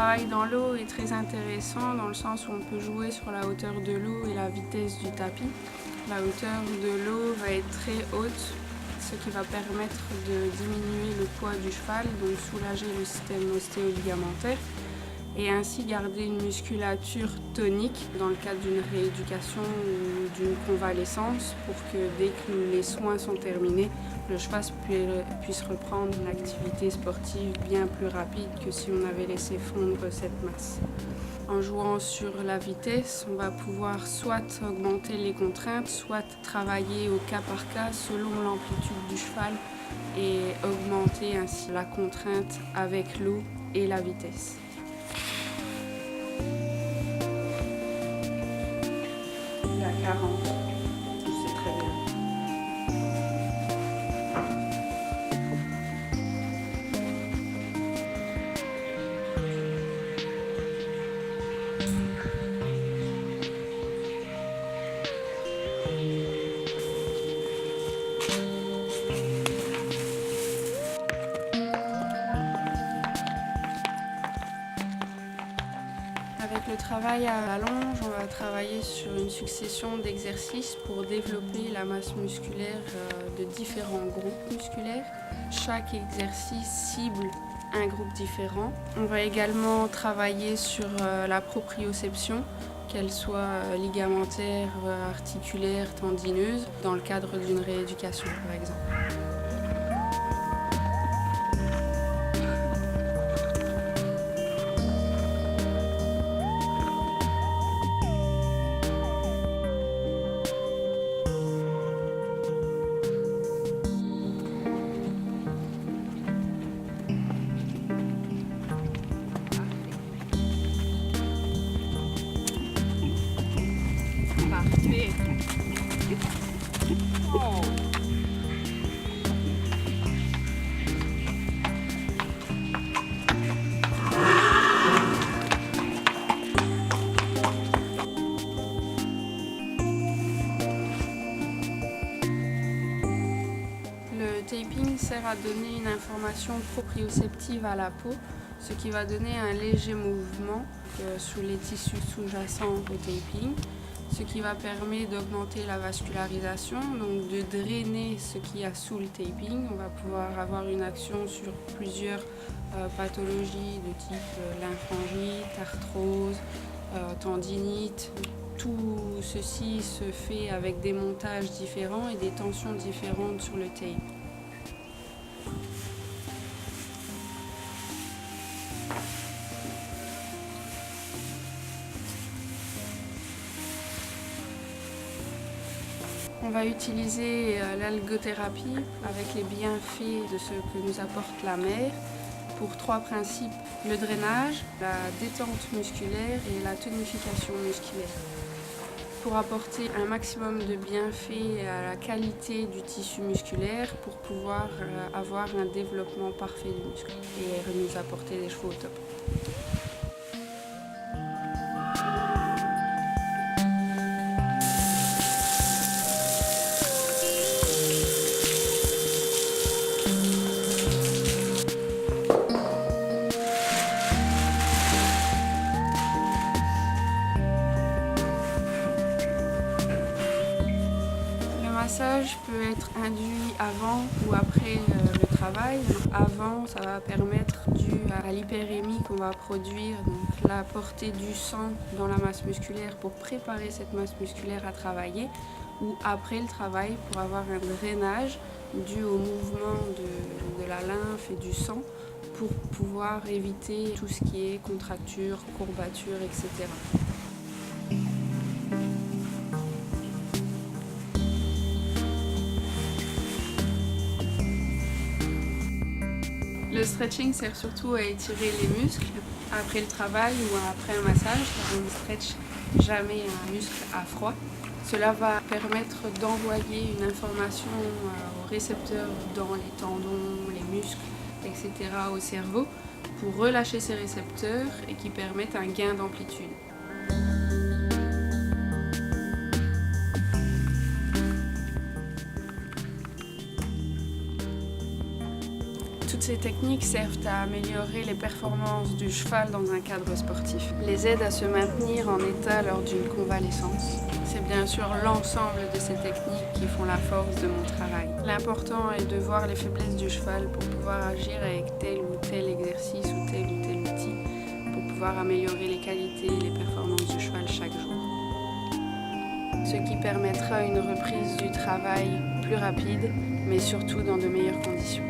travail dans l'eau est très intéressant dans le sens où on peut jouer sur la hauteur de l'eau et la vitesse du tapis. La hauteur de l'eau va être très haute, ce qui va permettre de diminuer le poids du cheval, donc soulager le système ostéo-ligamentaire et ainsi garder une musculature tonique dans le cadre d'une rééducation ou d'une convalescence pour que dès que les soins sont terminés, le cheval puisse reprendre une activité sportive bien plus rapide que si on avait laissé fondre cette masse. En jouant sur la vitesse, on va pouvoir soit augmenter les contraintes, soit travailler au cas par cas selon l'amplitude du cheval et augmenter ainsi la contrainte avec l'eau et la vitesse. Il y a 40, c'est très bien. Avec le travail à la longe, on va travailler sur une succession d'exercices pour développer la masse musculaire de différents groupes musculaires. Chaque exercice cible un groupe différent. On va également travailler sur la proprioception, qu'elle soit ligamentaire, articulaire, tendineuse, dans le cadre d'une rééducation par exemple. Parfait. Oh. Le taping sert à donner une information proprioceptive à la peau, ce qui va donner un léger mouvement sous les tissus sous-jacents au taping, ce qui va permettre d'augmenter la vascularisation, donc de drainer ce qu'il y a sous le taping. On va pouvoir avoir une action sur plusieurs pathologies de type lymphangite, arthrose, tendinite. Tout ceci se fait avec des montages différents et des tensions différentes sur le tape. On va utiliser l'algothérapie avec les bienfaits de ce que nous apporte la mer pour 3 principes: le drainage, la détente musculaire et la tonification musculaire. Pour apporter un maximum de bienfaits à la qualité du tissu musculaire pour pouvoir avoir un développement parfait du muscle et nous apporter des chevaux au top. Le massage peut être induit avant ou après le travail. Avant, ça va permettre, dû à l'hyperémie qu'on va produire, donc la portée du sang dans la masse musculaire pour préparer cette masse musculaire à travailler, ou après le travail pour avoir un drainage dû au mouvement de la lymphe et du sang pour pouvoir éviter tout ce qui est contracture, courbature, etc. Le stretching sert surtout à étirer les muscles après le travail ou après un massage, car on ne stretch jamais un muscle à froid. Cela va permettre d'envoyer une information aux récepteurs dans les tendons, les muscles, etc. au cerveau pour relâcher ces récepteurs et qui permettent un gain d'amplitude. Toutes ces techniques servent à améliorer les performances du cheval dans un cadre sportif, les aident à se maintenir en état lors d'une convalescence. C'est bien sûr l'ensemble de ces techniques qui font la force de mon travail. L'important est de voir les faiblesses du cheval pour pouvoir agir avec tel ou tel exercice ou tel outil pour pouvoir améliorer les qualités et les performances du cheval chaque jour. Ce qui permettra une reprise du travail plus rapide, mais surtout dans de meilleures conditions.